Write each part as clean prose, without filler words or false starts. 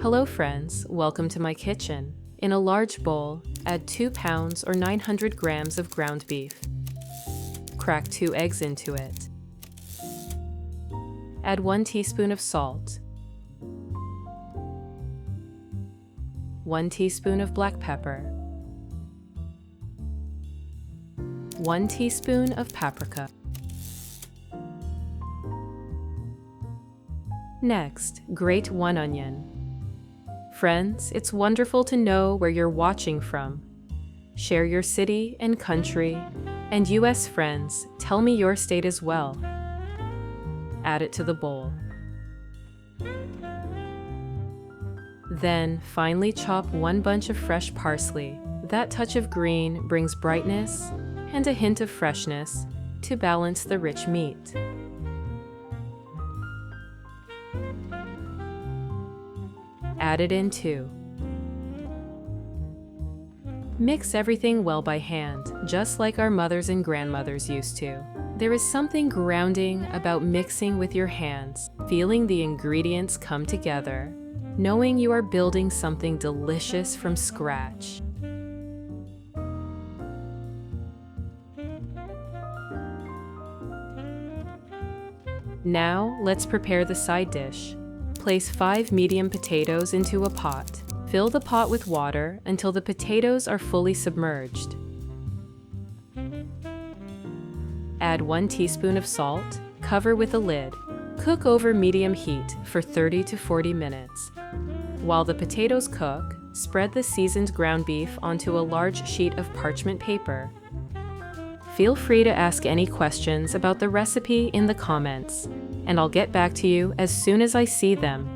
Hello friends, welcome to my kitchen. In a large bowl, add 2 pounds or 900 grams of ground beef. Crack 2 eggs into it. Add 1 teaspoon of salt, 1 teaspoon of black pepper, 1 teaspoon of paprika. Next, grate 1 onion. Friends, it's wonderful to know where you're watching from. Share your city and country, and US friends, tell me your state as well. Add it to the bowl. Then, finely chop 1 bunch of fresh parsley. That touch of green brings brightness and a hint of freshness to balance the rich meat. Add it in too. Mix everything well by hand, just like our mothers and grandmothers used to. There is something grounding about mixing with your hands, feeling the ingredients come together, knowing you are building something delicious from scratch. Now, let's prepare the side dish. Place 5 medium potatoes into a pot. Fill the pot with water until the potatoes are fully submerged. Add 1 teaspoon of salt. Cover with a lid. Cook over medium heat for 30 to 40 minutes. While the potatoes cook, spread the seasoned ground beef onto a large sheet of parchment paper. Feel free to ask any questions about the recipe in the comments, and I'll get back to you as soon as I see them.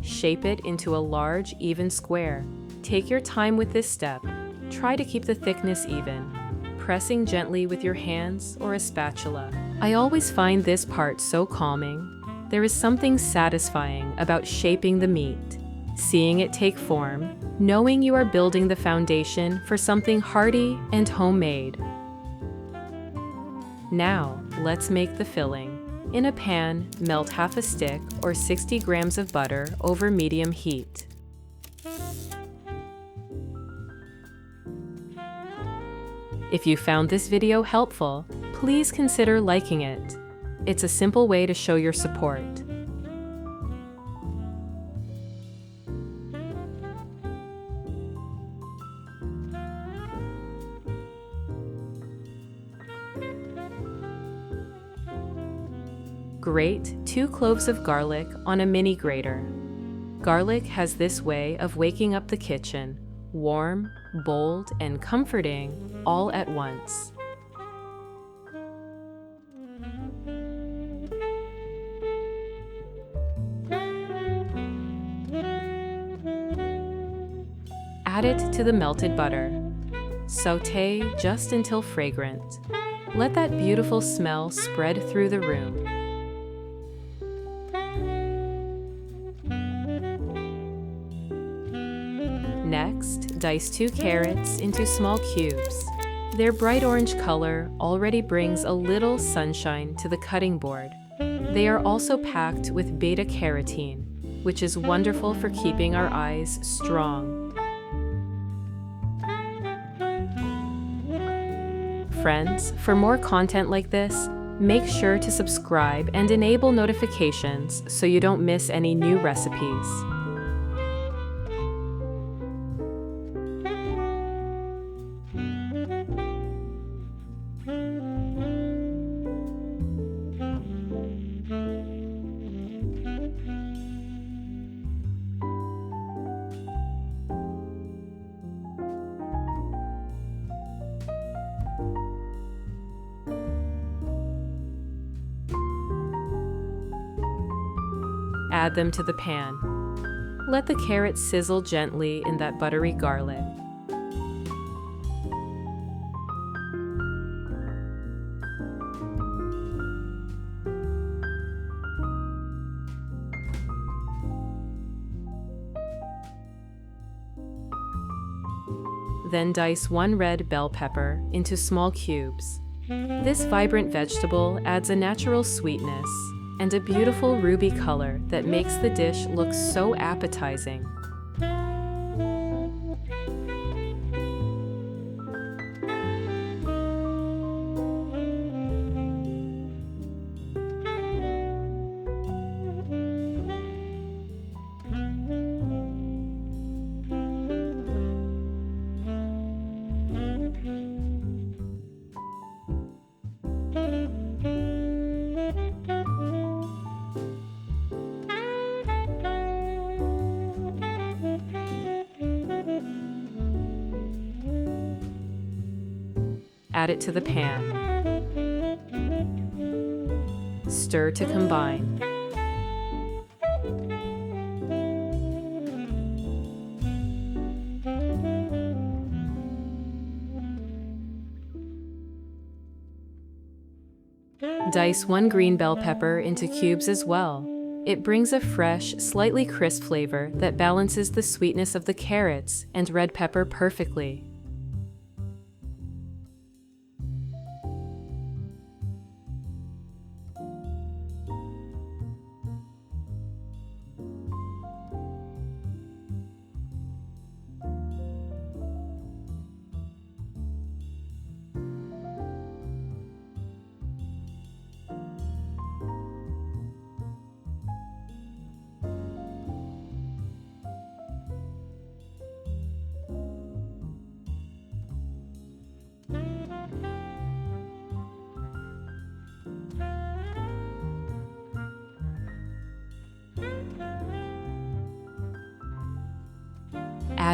Shape it into a large, even square. Take your time with this step. Try to keep the thickness even, pressing gently with your hands or a spatula. I always find this part so calming. There is something satisfying about shaping the meat, seeing it take form, knowing you are building the foundation for something hearty and homemade. Now, let's make the filling. In a pan, melt half a stick or 60 grams of butter over medium heat. If you found this video helpful, please consider liking it. It's a simple way to show your support. Grate 2 cloves of garlic on a mini grater. Garlic has this way of waking up the kitchen, warm, bold, and comforting all at once. Add it to the melted butter. Sauté just until fragrant. Let that beautiful smell spread through the room. Next, dice 2 carrots into small cubes. Their bright orange color already brings a little sunshine to the cutting board. They are also packed with beta-carotene, which is wonderful for keeping our eyes strong. Friends, for more content like this, make sure to subscribe and enable notifications so you don't miss any new recipes. Add them to the pan. Let the carrots sizzle gently in that buttery garlic. Then dice 1 red bell pepper into small cubes. This vibrant vegetable adds a natural sweetness, and a beautiful ruby color that makes the dish look so appetizing. Add it to the pan. Stir to combine. Dice 1 green bell pepper into cubes as well. It brings a fresh, slightly crisp flavor that balances the sweetness of the carrots and red pepper perfectly.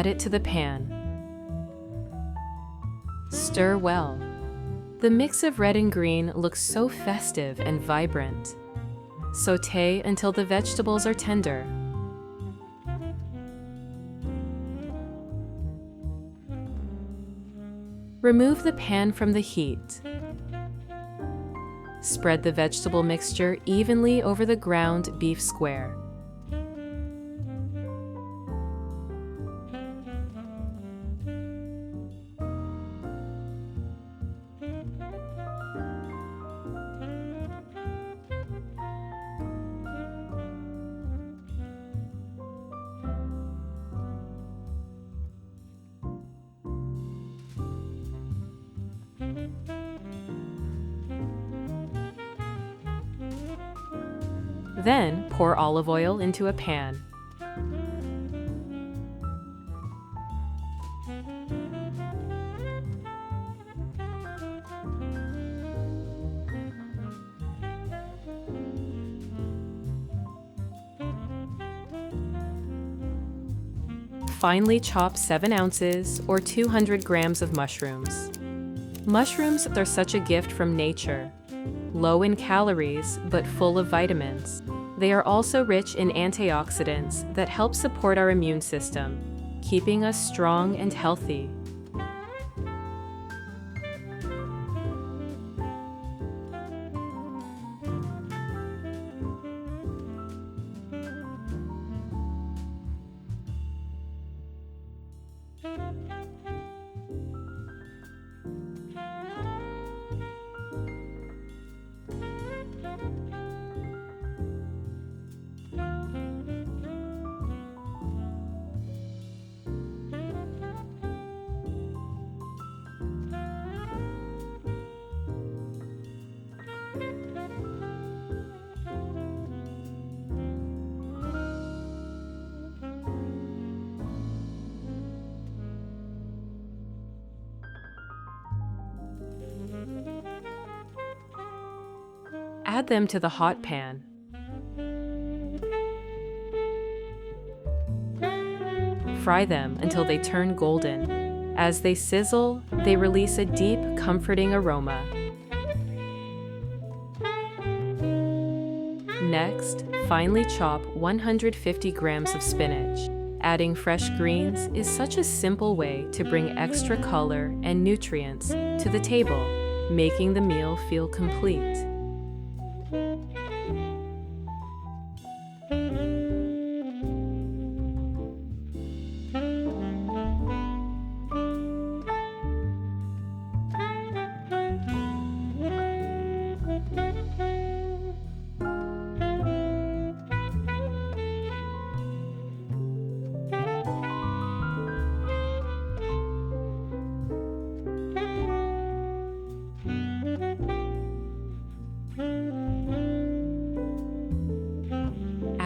Add it to the pan. Stir well. The mix of red and green looks so festive and vibrant. Sauté until the vegetables are tender. Remove the pan from the heat. Spread the vegetable mixture evenly over the ground beef square. Then pour olive oil into a pan. Finely chop 7 ounces or 200 grams of mushrooms. Mushrooms are such a gift from nature. Low in calories, but full of vitamins. They are also rich in antioxidants that help support our immune system, keeping us strong and healthy. Add them to the hot pan. Fry them until they turn golden. As they sizzle, they release a deep, comforting aroma. Next, finely chop 150 grams of spinach. Adding fresh greens is such a simple way to bring extra color and nutrients to the table, making the meal feel complete.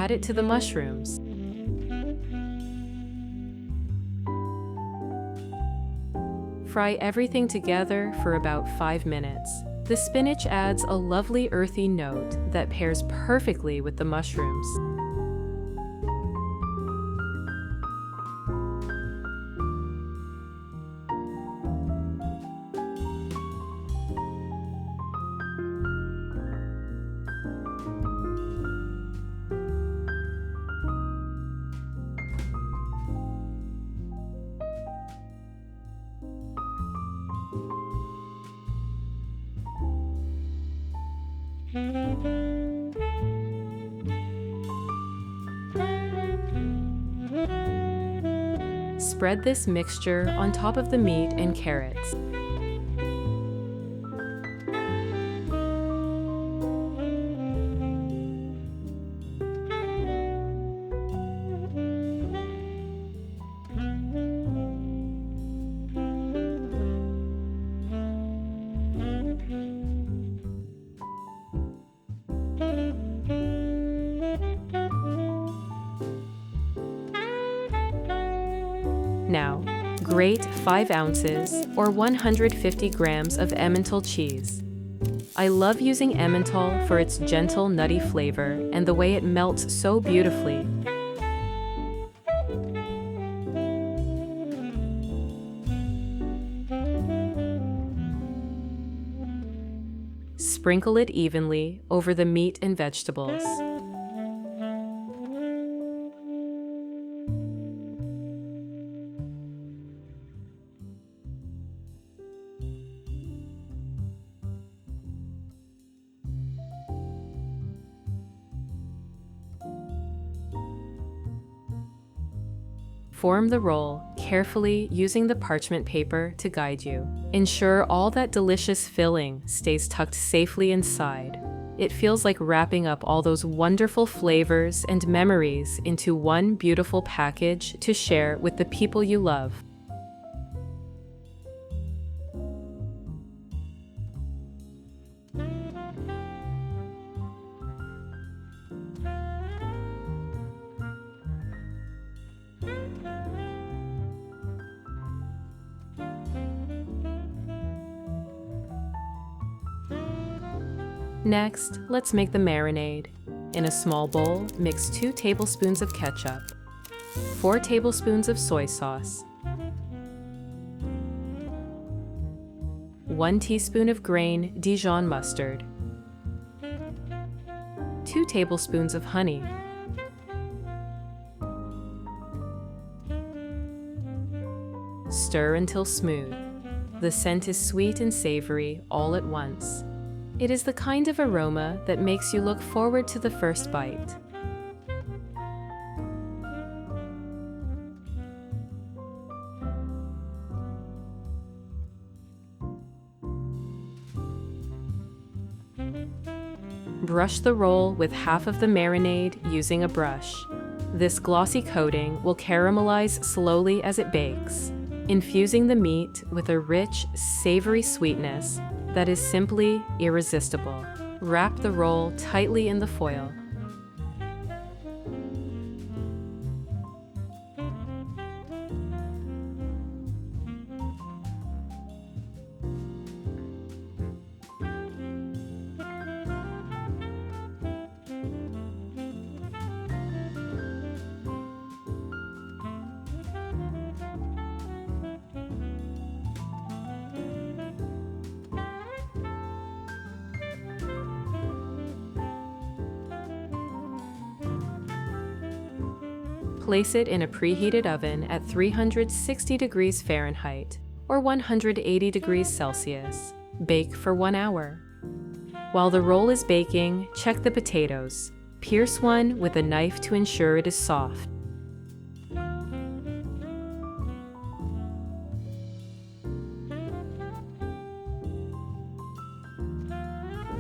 add it to the mushrooms. Fry everything together for about 5 minutes. The spinach adds a lovely earthy note that pairs perfectly with the mushrooms. Spread this mixture on top of the meat and carrots. Now, grate 5 ounces or 150 grams of Emmental cheese. I love using Emmental for its gentle, nutty flavor and the way it melts so beautifully. Sprinkle it evenly over the meat and vegetables. Form the roll carefully using the parchment paper to guide you. Ensure all that delicious filling stays tucked safely inside. It feels like wrapping up all those wonderful flavors and memories into one beautiful package to share with the people you love. Next, let's make the marinade. In a small bowl, mix 2 tablespoons of ketchup, 4 tablespoons of soy sauce, 1 teaspoon of grain Dijon mustard, 2 tablespoons of honey, stir until smooth. The scent is sweet and savory all at once. It is the kind of aroma that makes you look forward to the first bite. Brush the roll with half of the marinade using a brush. This glossy coating will caramelize slowly as it bakes, infusing the meat with a rich, savory sweetness that is simply irresistible. Wrap the roll tightly in the foil. Place it in a preheated oven at 360 degrees Fahrenheit or 180 degrees Celsius. Bake for 1 hour. While the roll is baking, check the potatoes. Pierce one with a knife to ensure it is soft.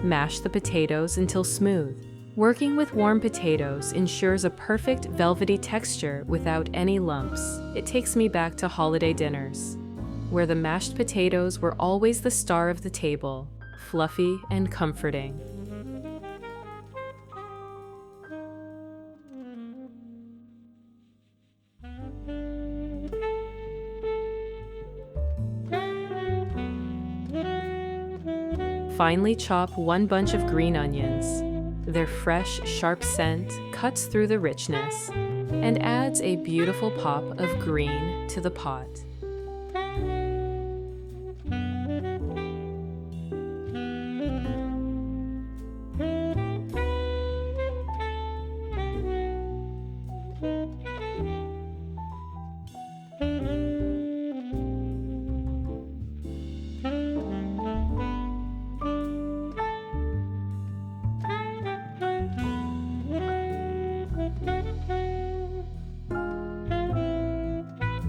Mash the potatoes until smooth. Working with warm potatoes ensures a perfect velvety texture without any lumps. It takes me back to holiday dinners, where the mashed potatoes were always the star of the table, fluffy and comforting. Finely chop one bunch of green onions. Their fresh, sharp scent cuts through the richness and adds a beautiful pop of green to the pot.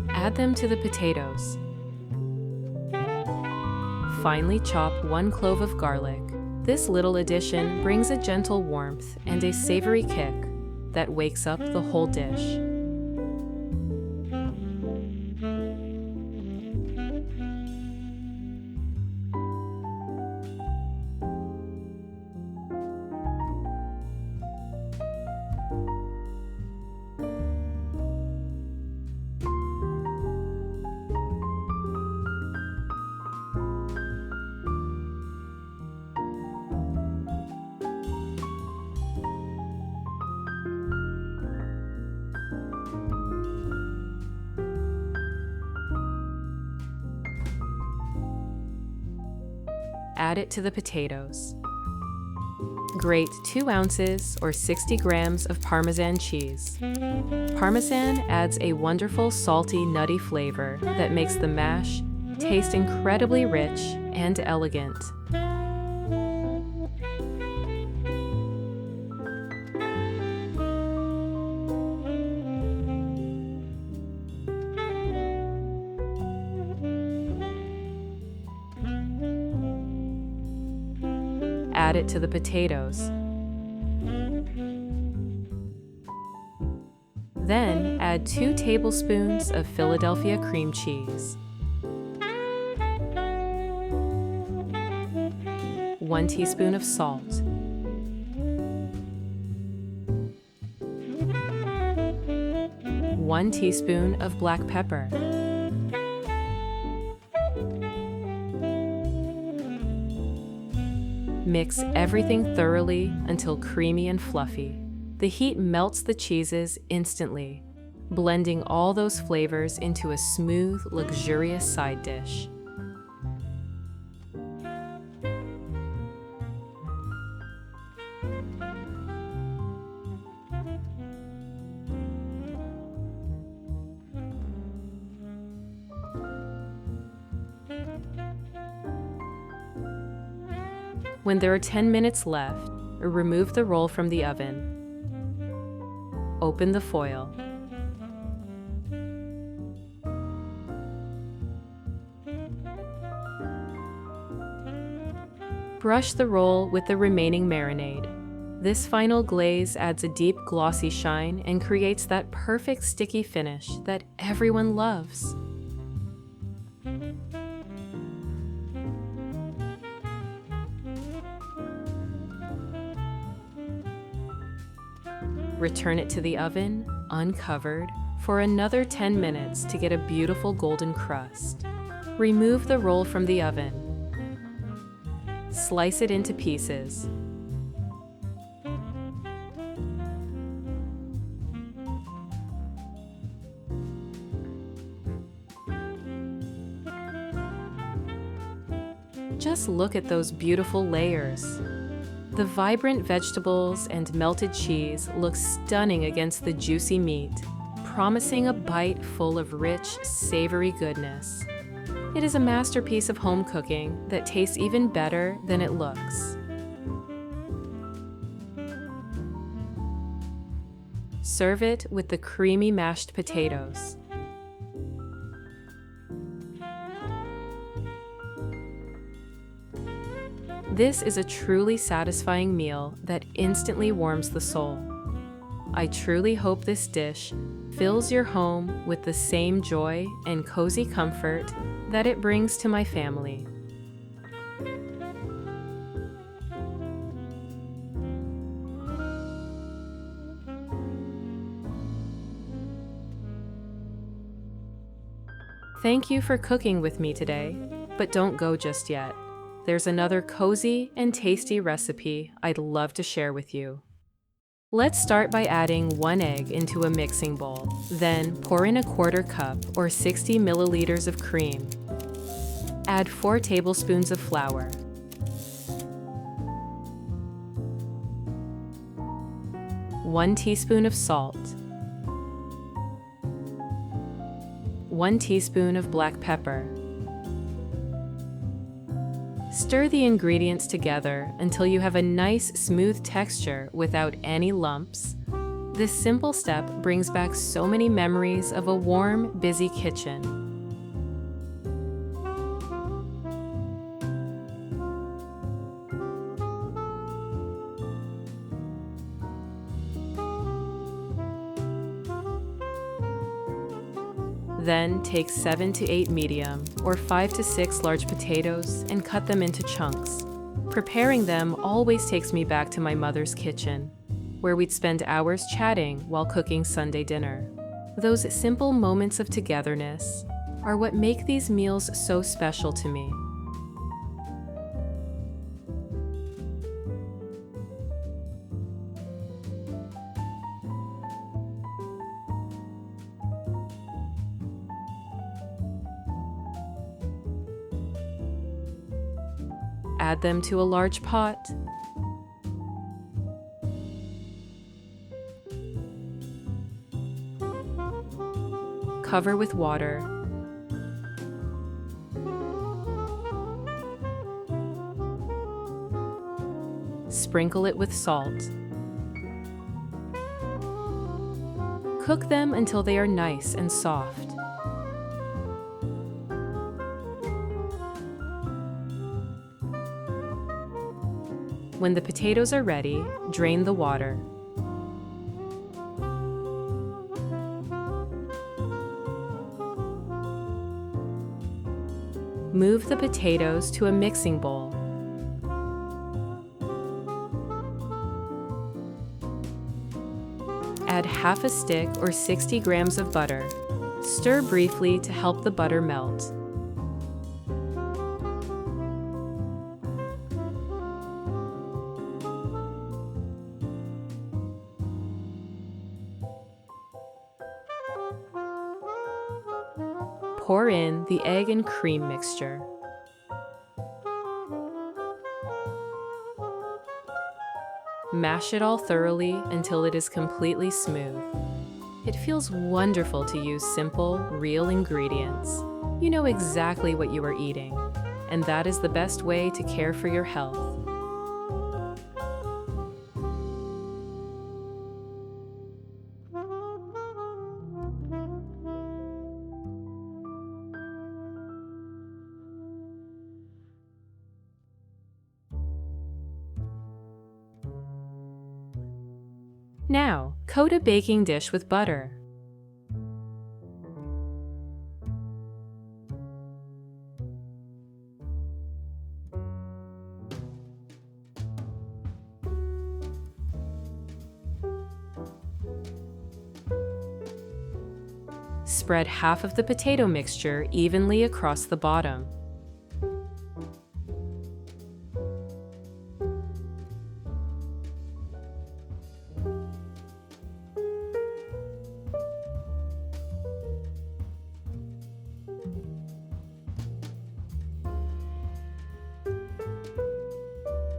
Add them to the potatoes. Finely chop 1 clove of garlic. This little addition brings a gentle warmth and a savory kick that wakes up the whole dish. Add it to the potatoes. Grate 2 ounces or 60 grams of Parmesan cheese. Parmesan adds a wonderful salty, nutty flavor that makes the mash taste incredibly rich and elegant. Add it to the potatoes. Then add 2 tablespoons of Philadelphia cream cheese, 1 teaspoon of salt, 1 teaspoon of black pepper, mix everything thoroughly until creamy and fluffy. The heat melts the cheeses instantly, blending all those flavors into a smooth, luxurious side dish. When there are 10 minutes left, remove the roll from the oven. Open the foil. Brush the roll with the remaining marinade. This final glaze adds a deep glossy shine and creates that perfect sticky finish that everyone loves. Return it to the oven, uncovered, for another 10 minutes to get a beautiful golden crust. Remove the roll from the oven. Slice it into pieces. Just look at those beautiful layers. The vibrant vegetables and melted cheese look stunning against the juicy meat, promising a bite full of rich, savory goodness. It is a masterpiece of home cooking that tastes even better than it looks. Serve it with the creamy mashed potatoes. This is a truly satisfying meal that instantly warms the soul. I truly hope this dish fills your home with the same joy and cozy comfort that it brings to my family. Thank you for cooking with me today, but don't go just yet. there's another cozy and tasty recipe I'd love to share with you. Let's start by adding 1 egg into a mixing bowl. Then pour in a 1/4 cup or 60 milliliters of cream. Add 4 tablespoons of flour. One teaspoon of salt. 1 teaspoon of black pepper. Stir the ingredients together until you have a nice, smooth texture without any lumps. This simple step brings back so many memories of a warm, busy kitchen. Then take 7 to 8 medium or 5 to 6 large potatoes and cut them into chunks. Preparing them always takes me back to my mother's kitchen, where we'd spend hours chatting while cooking Sunday dinner. Those simple moments of togetherness are what make these meals so special to me. Add them to a large pot. Cover with water. Sprinkle it with salt. Cook them until they are nice and soft. When the potatoes are ready, drain the water. Move the potatoes to a mixing bowl. Add half a stick or 60 grams of butter. Stir briefly to help the butter melt. Pour in the egg and cream mixture. Mash it all thoroughly until it is completely smooth. It feels wonderful to use simple, real ingredients. You know exactly what you are eating, and that is the best way to care for your health. Now, coat a baking dish with butter. Spread half of the potato mixture evenly across the bottom.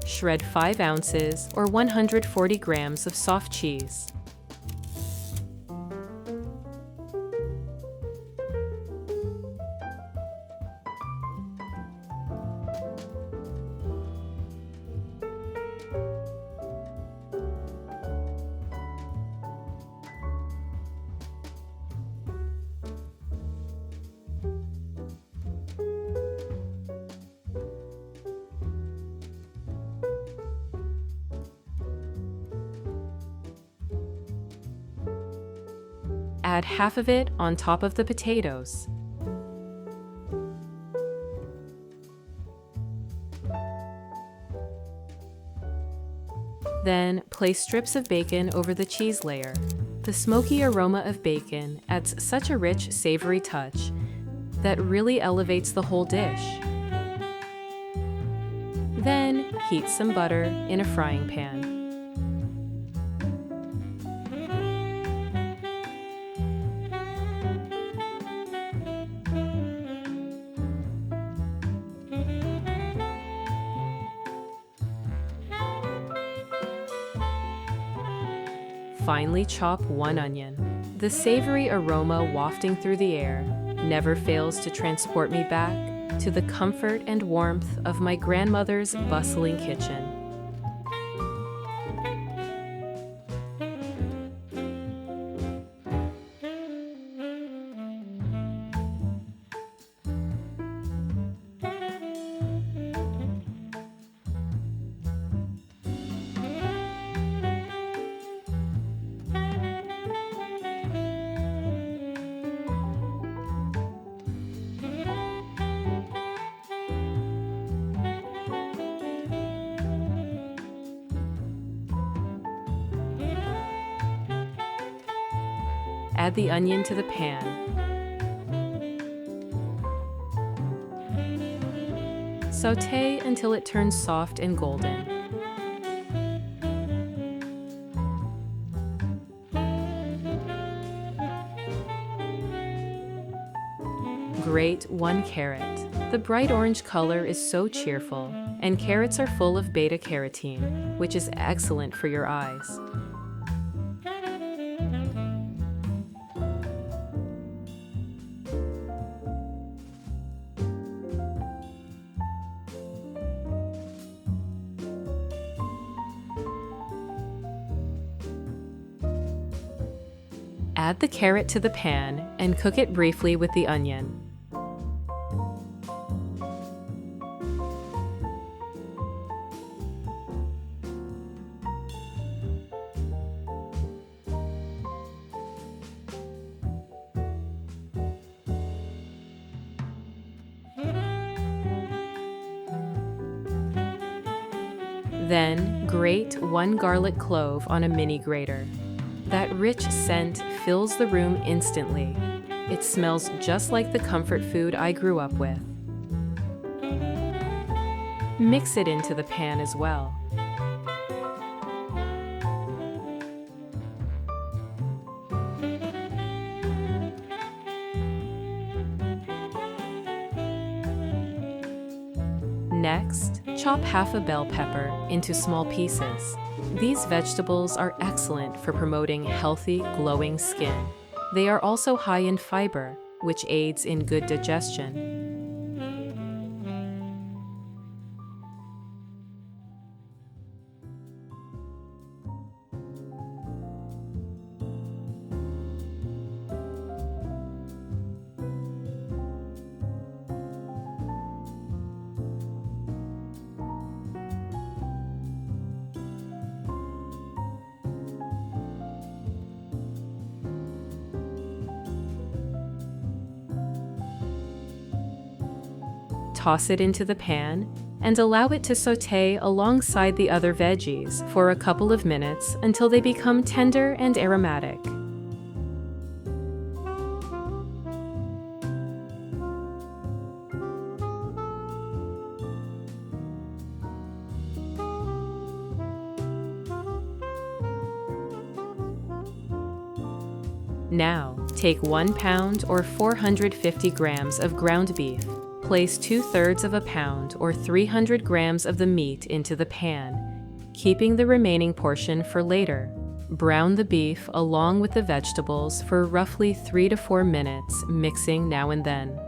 Shred 5 ounces or 140 grams of soft cheese. Add half of it on top of the potatoes. Then place strips of bacon over the cheese layer. The smoky aroma of bacon adds such a rich, savory touch that really elevates the whole dish. heat some butter in a frying pan. Finely chop 1 onion. The savory aroma wafting through the air never fails to transport me back to the comfort and warmth of my grandmother's bustling kitchen. Add the onion to the pan. Sauté until it turns soft and golden. Grate 1 carrot. The bright orange color is so cheerful, and carrots are full of beta-carotene, which is excellent for your eyes. Add the carrot to the pan and cook it briefly with the onion. Then, grate 1 garlic clove on a mini grater. That rich scent fills the room instantly. It smells just like the comfort food I grew up with. Mix it into the pan as well. Next, chop half a bell pepper into small pieces. These vegetables are excellent for promoting healthy, glowing skin. They are also high in fiber, which aids in good digestion. Toss it into the pan and allow it to sauté alongside the other veggies for a couple of minutes until they become tender and aromatic. Now, take 1 pound or 450 grams of ground beef. Place 2/3 of a pound or 300 grams of the meat into the pan, keeping the remaining portion for later. Brown the beef along with the vegetables for roughly 3 to 4 minutes, mixing now and then.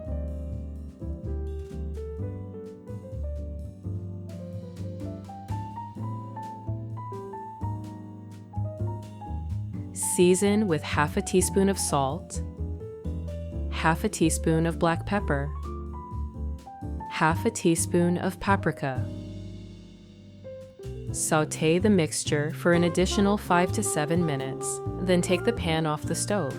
Season with half a teaspoon of salt, half a teaspoon of black pepper, half a teaspoon of paprika. Sauté the mixture for an additional 5 to 7 minutes, then take the pan off the stove.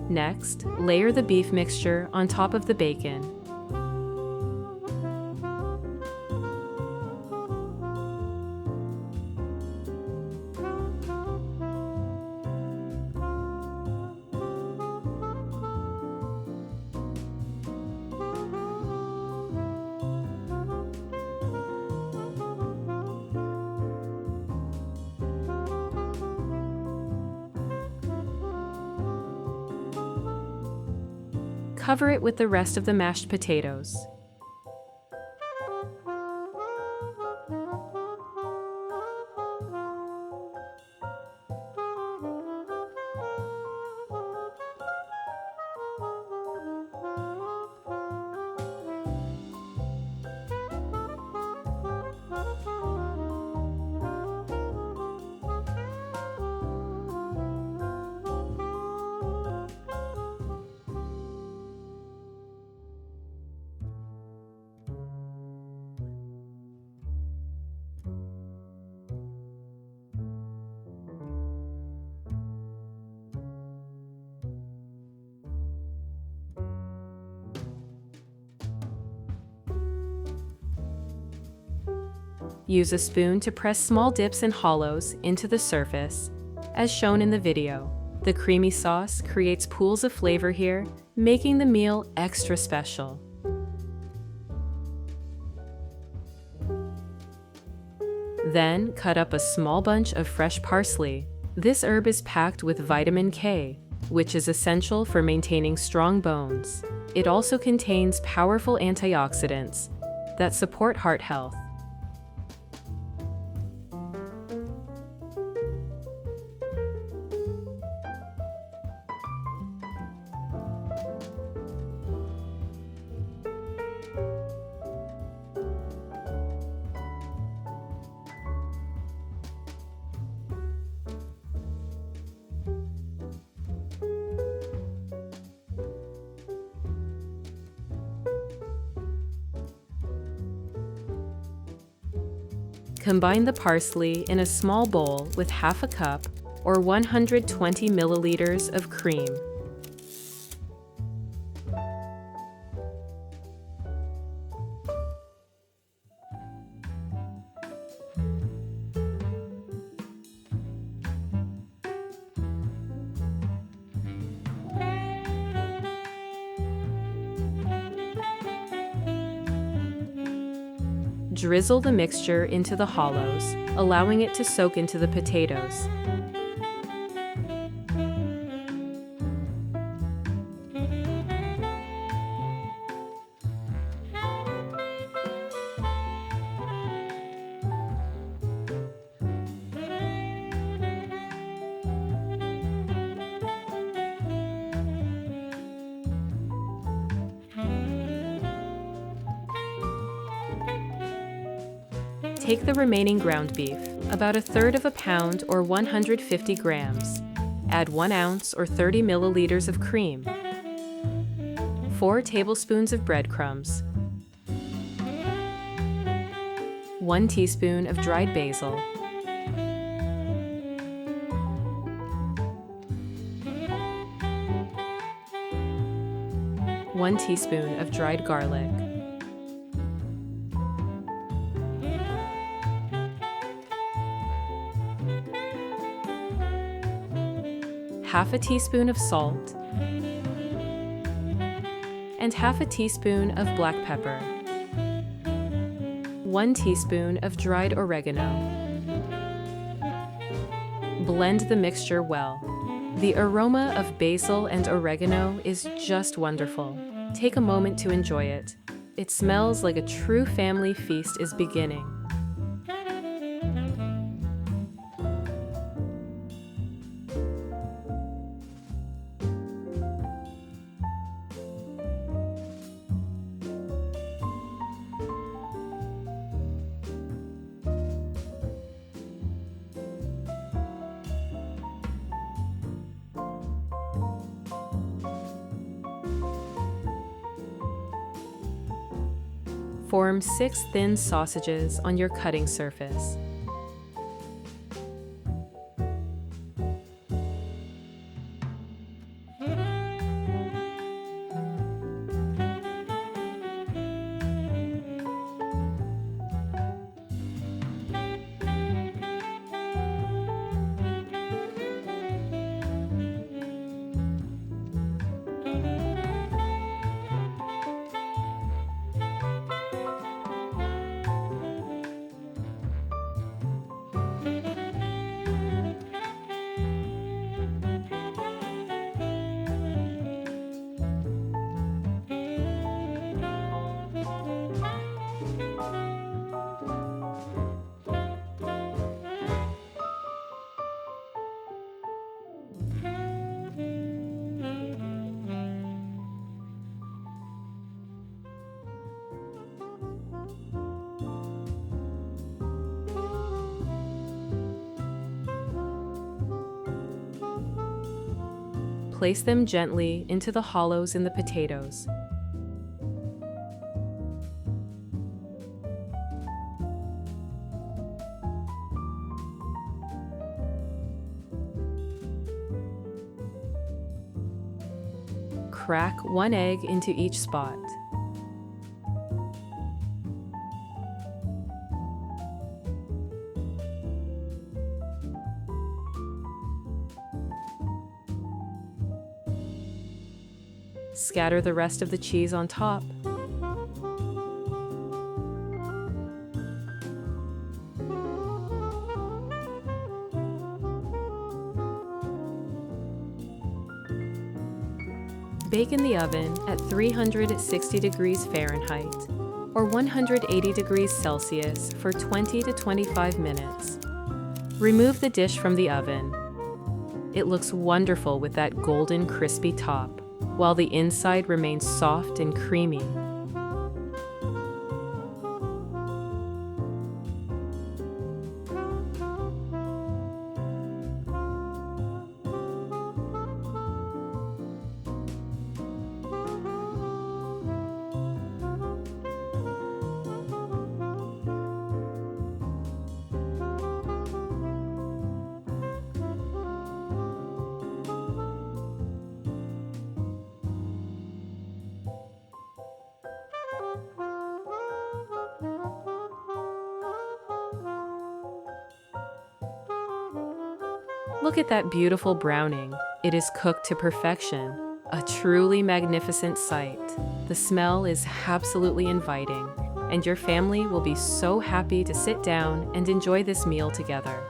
Next, layer the beef mixture on top of the bacon. Cover it with the rest of the mashed potatoes. Use a spoon to press small dips and hollows into the surface, as shown in the video. The creamy sauce creates pools of flavor here, making the meal extra special. Then, cut up a small bunch of fresh parsley. This herb is packed with vitamin K, which is essential for maintaining strong bones. It also contains powerful antioxidants that support heart health. Combine the parsley in a small bowl with half a cup or 120 milliliters of cream. Drizzle the mixture into the hollows, allowing it to soak into the potatoes. Take the remaining ground beef, about 1/3 pound or 150 grams. Add 1 ounce or 30 milliliters of cream, 4 tablespoons of breadcrumbs, 1 teaspoon of dried basil, one teaspoon of dried garlic, half a teaspoon of salt, and half a teaspoon of black pepper, 1 teaspoon of dried oregano. Blend the mixture well. The aroma of basil and oregano is just wonderful. Take a moment to enjoy it. It smells like a true family feast is beginning. Form 6 thin sausages on your cutting surface. Place them gently into the hollows in the potatoes. Crack 1 egg into each spot. Scatter the rest of the cheese on top. Bake in the oven at 360 degrees Fahrenheit or 180 degrees Celsius for 20 to 25 minutes. Remove the dish from the oven. It looks wonderful with that golden, crispy top, while the inside remains soft and creamy. Look at that beautiful browning. It is cooked to perfection. A truly magnificent sight. The smell is absolutely inviting, and your family will be so happy to sit down and enjoy this meal together.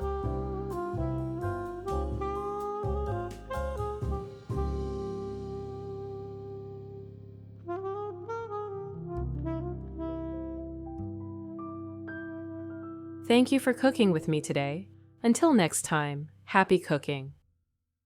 Thank you for cooking with me today. Until next time, happy cooking.